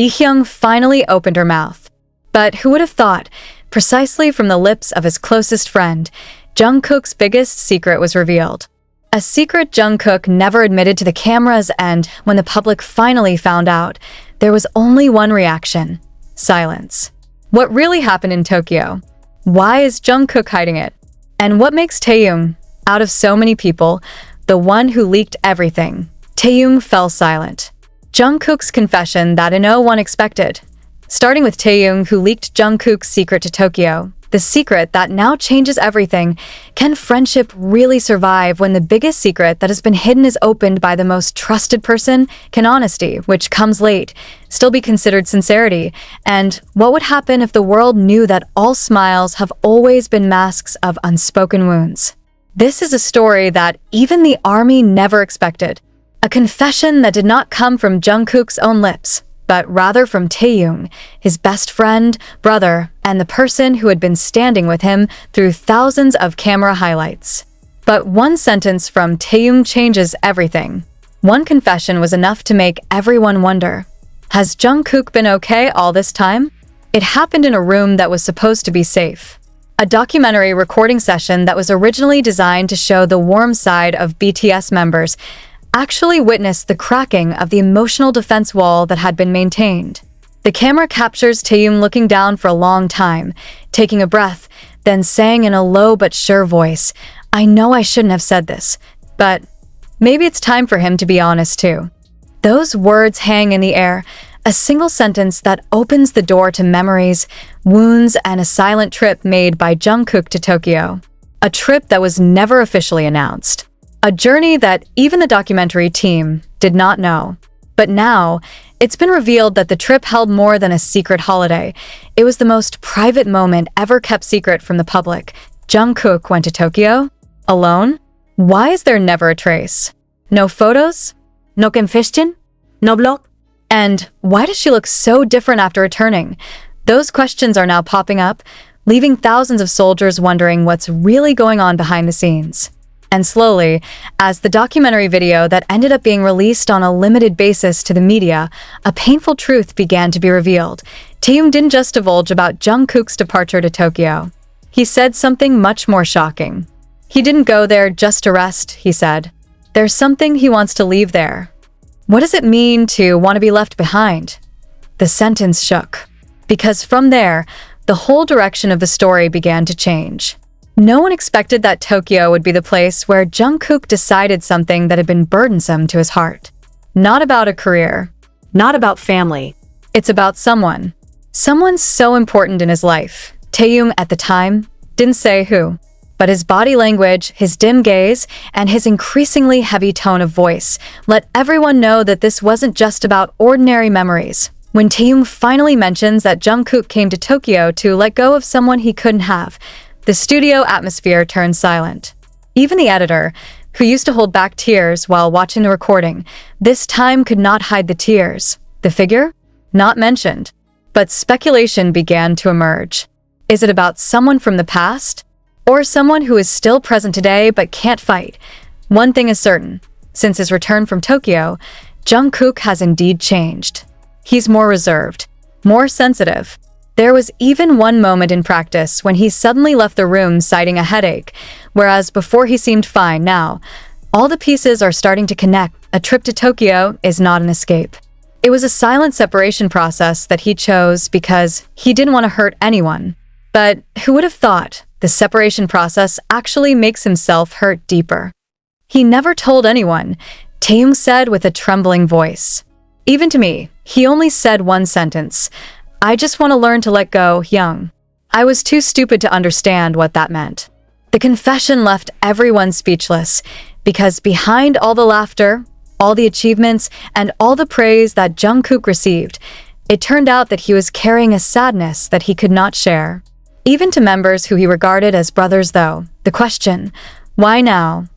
Taehyung finally opened her mouth. But who would have thought, precisely from the lips of his closest friend, Jungkook's biggest secret was revealed. A secret Jungkook never admitted to the cameras, and when the public finally found out, there was only one reaction: silence. What really happened in Tokyo? Why is Jungkook hiding it? And what makes Taehyung, out of so many people, the one who leaked everything? Taehyung fell silent. Jungkook's confession that no one expected. Starting with Taehyung, who leaked Jungkook's secret to Tokyo. The secret that now changes everything. Can friendship really survive when the biggest secret that has been hidden is opened by the most trusted person? Can honesty, which comes late, still be considered sincerity? And what would happen if the world knew that all smiles have always been masks of unspoken wounds? This is a story that even the army never expected. A confession that did not come from Jungkook's own lips, but rather from Taehyung, his best friend, brother, and the person who had been standing with him through thousands of camera highlights. But one sentence from Taehyung changes everything. One confession was enough to make everyone wonder. Has Jungkook been okay all this time? It happened in a room that was supposed to be safe. A documentary recording session that was originally designed to show the warm side of BTS members actually witnessed the cracking of the emotional defense wall that had been maintained. The camera captures Taehyung looking down for a long time, taking a breath, then saying in a low but sure voice, "I know I shouldn't have said this, but maybe it's time for him to be honest too." Those words hang in the air, a single sentence that opens the door to memories, wounds, and a silent trip made by Jungkook to Tokyo. A trip that was never officially announced. A journey that even the documentary team did not know. But now, it's been revealed that the trip held more than a secret holiday. It was the most private moment ever kept secret from the public. Jungkook went to Tokyo? Alone? Why is there never a trace? No photos? No confession? No blog? And why does she look so different after returning? Those questions are now popping up, leaving thousands of soldiers wondering what's really going on behind the scenes. And slowly, as the documentary video that ended up being released on a limited basis to the media, a painful truth began to be revealed. Taehyung didn't just divulge about Jungkook's departure to Tokyo. He said something much more shocking. He didn't go there just to rest, he said. There's something he wants to leave there. What does it mean to want to be left behind? The sentence shook. Because from there, the whole direction of the story began to change. No one expected that Tokyo would be the place where Jungkook decided something that had been burdensome to his heart. Not about a career. Not about family. It's about someone. Someone so important in his life. Taehyung at the time didn't say who. But his body language, his dim gaze, and his increasingly heavy tone of voice let everyone know that this wasn't just about ordinary memories. When Taehyung finally mentions that Jungkook came to Tokyo to let go of someone he couldn't have, the studio atmosphere turned silent. Even the editor, who used to hold back tears while watching the recording, this time could not hide the tears. The figure? Not mentioned. But speculation began to emerge. Is it about someone from the past? Or someone who is still present today but can't fight? One thing is certain. Since his return from Tokyo, Jungkook has indeed changed. He's more reserved, more sensitive. There was even one moment in practice when he suddenly left the room citing a headache, whereas before he seemed fine. Now, all the pieces are starting to connect. A trip to Tokyo is not an escape. It was a silent separation process that he chose because he didn't want to hurt anyone. But who would have thought the separation process actually makes himself hurt deeper? He never told anyone, Taehyung said with a trembling voice. Even to me, he only said one sentence. I just want to learn to let go, young. I was too stupid to understand what that meant. The confession left everyone speechless, because behind all the laughter, all the achievements, and all the praise that Jungkook received, it turned out that he was carrying a sadness that he could not share. Even to members who he regarded as brothers though, the question, why now?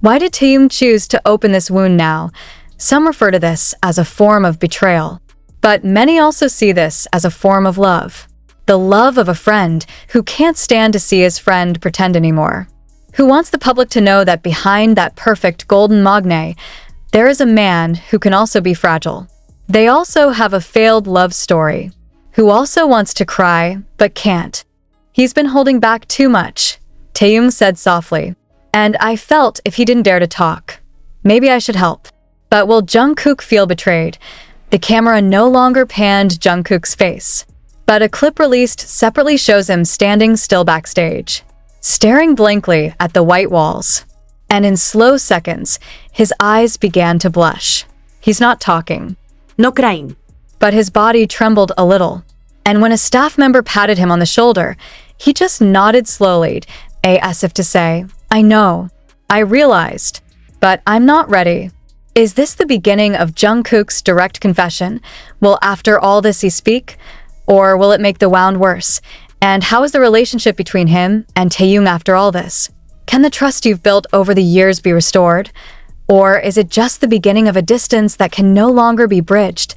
Why did Taehyung choose to open this wound now? Some refer to this as a form of betrayal. But many also see this as a form of love. The love of a friend who can't stand to see his friend pretend anymore. Who wants the public to know that behind that perfect golden magne, there is a man who can also be fragile. They also have a failed love story. Who also wants to cry, but can't. He's been holding back too much, Taehyung said softly. And I felt if he didn't dare to talk, maybe I should help. But will Jungkook feel betrayed? The camera no longer panned Jungkook's face, but a clip released separately shows him standing still backstage, staring blankly at the white walls. And in slow seconds, his eyes began to blush. He's not talking. No crying. But his body trembled a little. And when a staff member patted him on the shoulder, he just nodded slowly, as if to say, I know, I realized, but I'm not ready. Is this the beginning of Jungkook's direct confession? Will after all this he speak? Or will it make the wound worse? And how is the relationship between him and Taehyung after all this? Can the trust you've built over the years be restored? Or is it just the beginning of a distance that can no longer be bridged?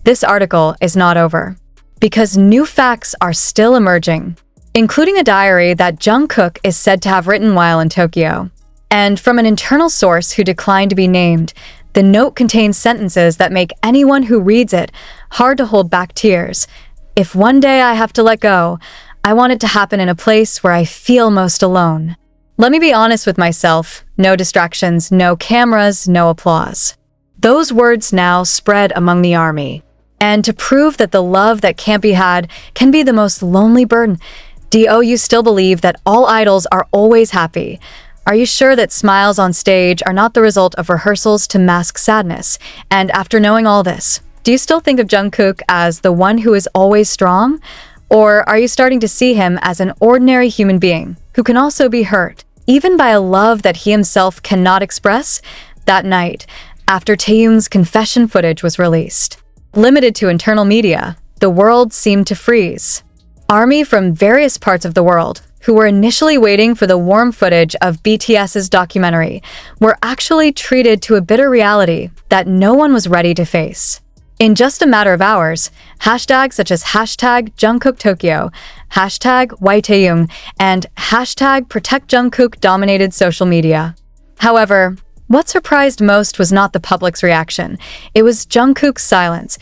This article is not over, because new facts are still emerging, including a diary that Jungkook is said to have written while in Tokyo. And from an internal source who declined to be named, the note contains sentences that make anyone who reads it hard to hold back tears. If one day I have to let go, I want it to happen in a place where I feel most alone. Let me be honest with myself. No distractions, no cameras, no applause. Those words now spread among the army. And to prove that the love that can't be had can be the most lonely burden, do you still believe that all idols are always happy? Are you sure that smiles on stage are not the result of rehearsals to mask sadness? And after knowing all this, do you still think of Jungkook as the one who is always strong? Or are you starting to see him as an ordinary human being who can also be hurt, even by a love that he himself cannot express? That night, after Taehyung's confession footage was released, limited to internal media, the world seemed to freeze. Army from various parts of the world, who were initially waiting for the warm footage of BTS's documentary, were actually treated to a bitter reality that no one was ready to face. In just a matter of hours, hashtags such as hashtag JungkookTokyo, hashtag YTaehyung, and hashtag ProtectJungkook dominated social media. However, what surprised most was not the public's reaction. It was Jungkook's silence.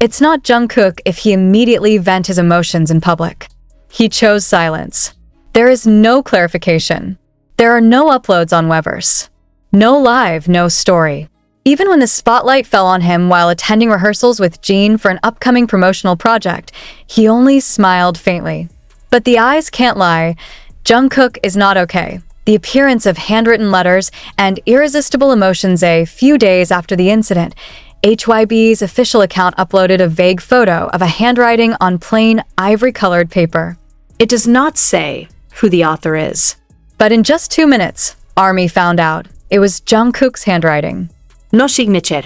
It's not Jungkook if he immediately vent his emotions in public. He chose silence. There is no clarification. There are no uploads on Weverse. No live, no story. Even when the spotlight fell on him while attending rehearsals with Jin for an upcoming promotional project, he only smiled faintly. But the eyes can't lie. Jungkook is not okay. The appearance of handwritten letters and irresistible emotions. A few days after the incident, HYB's official account uploaded a vague photo of a handwriting on plain ivory-colored paper. It does not say who the author is. But in just 2 minutes, ARMY found out it was Jungkook's handwriting. No signature.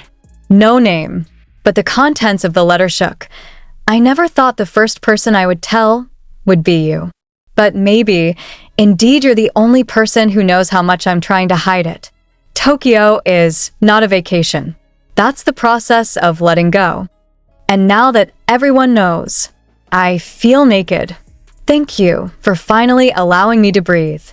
No name. But the contents of the letter shook. I never thought the first person I would tell would be you. But maybe, indeed, you're the only person who knows how much I'm trying to hide it. Tokyo is not a vacation. That's the process of letting go. And now that everyone knows, I feel naked. Thank you for finally allowing me to breathe.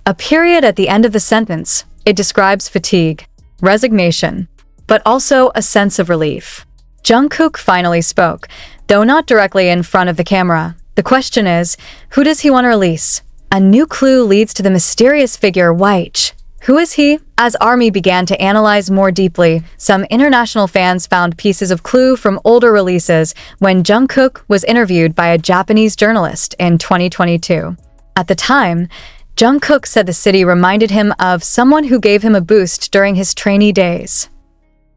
A period at the end of the sentence. It describes fatigue, resignation, but also a sense of relief. Jungkook finally spoke, though not directly in front of the camera. The question is, who does he want to release? A new clue leads to the mysterious figure White. Who is he? As ARMY began to analyze more deeply, some international fans found pieces of clue from older releases when Jungkook was interviewed by a Japanese journalist in 2022. At the time, Jungkook said the city reminded him of someone who gave him a boost during his trainee days.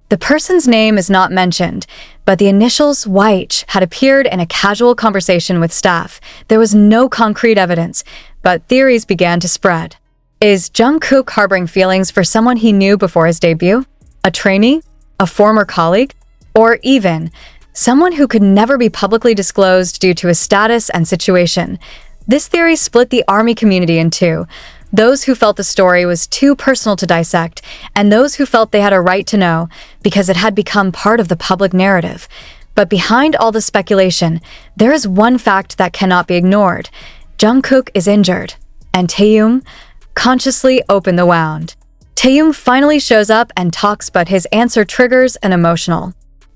The person's name is not mentioned, but the initials White had appeared in a casual conversation with staff. There was no concrete evidence, but theories began to spread. Is Jungkook harboring feelings for someone he knew before his debut? A trainee? A former colleague? Or even someone who could never be publicly disclosed due to his status and situation? This theory split the ARMY community in two. Those who felt the story was too personal to dissect, and those who felt they had a right to know because it had become part of the public narrative. But behind all the speculation, there is one fact that cannot be ignored. Jungkook is injured, and Taehyung consciously opened the wound. Taehyung finally shows up and talks, but his answer triggers an emotional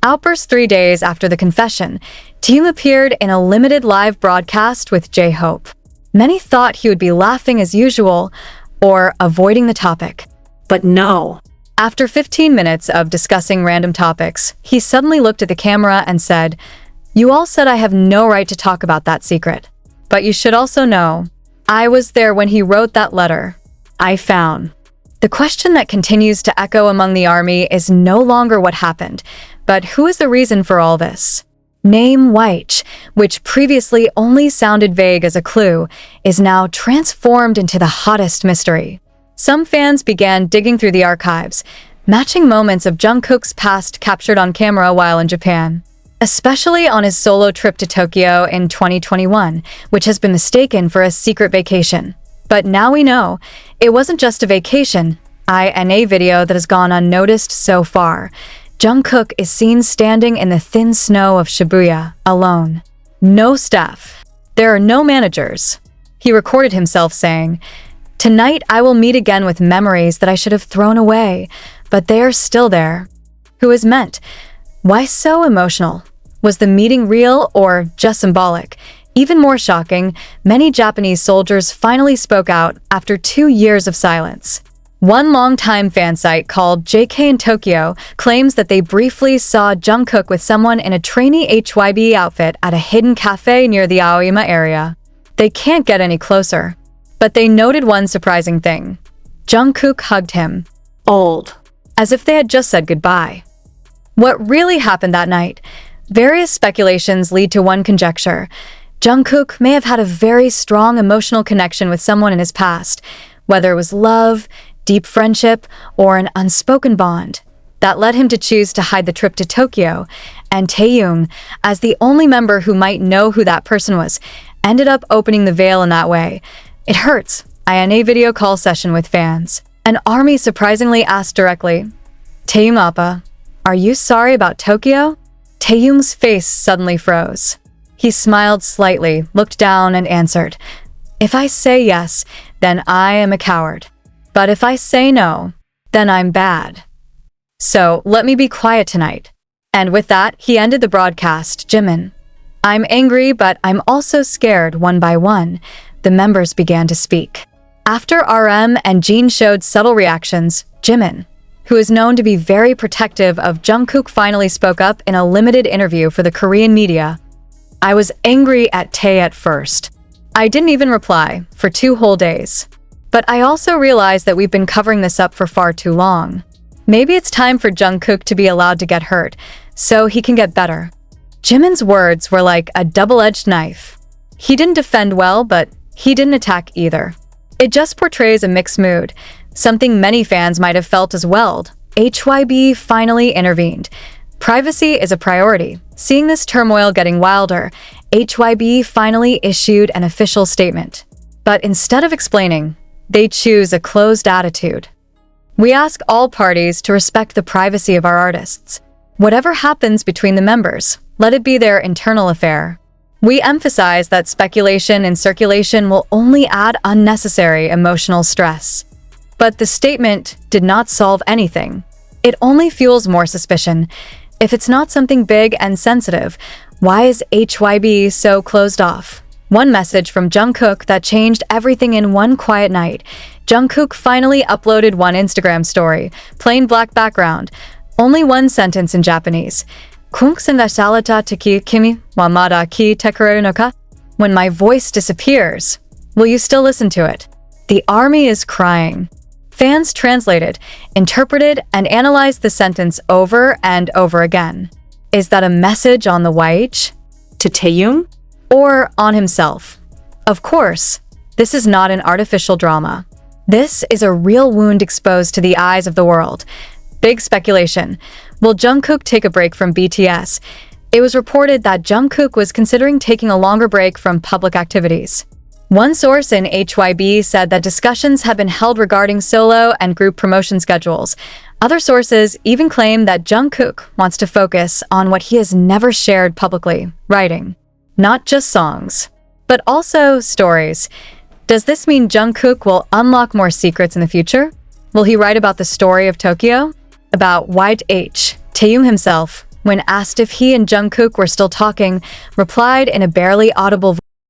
Outburst 3 days after the confession, Taehyung appeared in a limited live broadcast with J-Hope. Many thought he would be laughing as usual or avoiding the topic. But no. After 15 minutes of discussing random topics, he suddenly looked at the camera and said, "You all said I have no right to talk about that secret. But you should also know, I was there when he wrote that letter. I found." The question that continues to echo among the army is no longer what happened, but who is the reason for all this? Name White, which previously only sounded vague as a clue, is now transformed into the hottest mystery. Some fans began digging through the archives, matching moments of Jungkook's past captured on camera while in Japan, especially on his solo trip to Tokyo in 2021, which has been mistaken for a secret vacation. But now we know, it wasn't just a vacation. In a video that has gone unnoticed so far, Jungkook is seen standing in the thin snow of Shibuya, alone. No staff. There are no managers. He recorded himself saying, "Tonight I will meet again with memories that I should have thrown away, but they are still there." Who is meant? Why so emotional? Was the meeting real or just symbolic? Even more shocking, many Japanese soldiers finally spoke out after 2 years of silence. One longtime fan site called JK in Tokyo claims that they briefly saw Jungkook with someone in a trainee HYB outfit at a hidden cafe near the Aoyama area. They can't get any closer. But they noted one surprising thing. Jungkook hugged him. Old. As if they had just said goodbye. What really happened that night? Various speculations lead to one conjecture. Jungkook may have had a very strong emotional connection with someone in his past, whether it was love, deep friendship, or an unspoken bond that led him to choose to hide the trip to Tokyo, and Taehyung, as the only member who might know who that person was, ended up opening the veil in that way. It hurts. In a video call session with fans, an army surprisingly asked directly, "Taehyung Appa, are you sorry about Tokyo?" Taehyung's face suddenly froze. He smiled slightly, looked down, and answered, "If I say yes, then I am a coward. But if I say no, then I'm bad. So let me be quiet tonight." And with that, he ended the broadcast. Jimin. "I'm angry, but I'm also scared." One by one, the members began to speak. After RM and Jin showed subtle reactions, Jimin, who is known to be very protective of Jungkook, finally spoke up in a limited interview for the Korean media. "I was angry at Tae at first. I didn't even reply for 2 whole days. But I also realized that we've been covering this up for far too long. Maybe it's time for Jungkook to be allowed to get hurt, so he can get better." Jimin's words were like a double-edged knife. He didn't defend well, but he didn't attack either. It just portrays a mixed mood, something many fans might have felt as well. HYB finally intervened. Privacy is a priority. Seeing this turmoil getting wilder, HYB finally issued an official statement. But instead of explaining, they choose a closed attitude. "We ask all parties to respect the privacy of our artists. Whatever happens between the members, let it be their internal affair. We emphasize that speculation and circulation will only add unnecessary emotional stress." But the statement did not solve anything. It only fuels more suspicion. If it's not something big and sensitive, why is HYB so closed off? One message from Jungkook that changed everything in one quiet night. Jungkook finally uploaded one Instagram story, plain black background, only one sentence in Japanese. "Kunksen salata tiki kimi wa mada ki tekureru no ka?" When my voice disappears, will you still listen to it? The army is crying. Fans translated, interpreted, and analyzed the sentence over and over again. Is that a message on the White? To Taehyung? Or on himself? Of course, this is not an artificial drama. This is a real wound exposed to the eyes of the world. Big speculation. Will Jungkook take a break from BTS? It was reported that Jungkook was considering taking a longer break from public activities. One source in HYB said that discussions have been held regarding solo and group promotion schedules. Other sources even claim that Jungkook wants to focus on what he has never shared publicly, writing. Not just songs, but also stories. Does this mean Jungkook will unlock more secrets in the future? Will he write about the story of Tokyo? About White Taehyung himself? when asked if he and Jungkook were still talking, replied in a barely audible voice.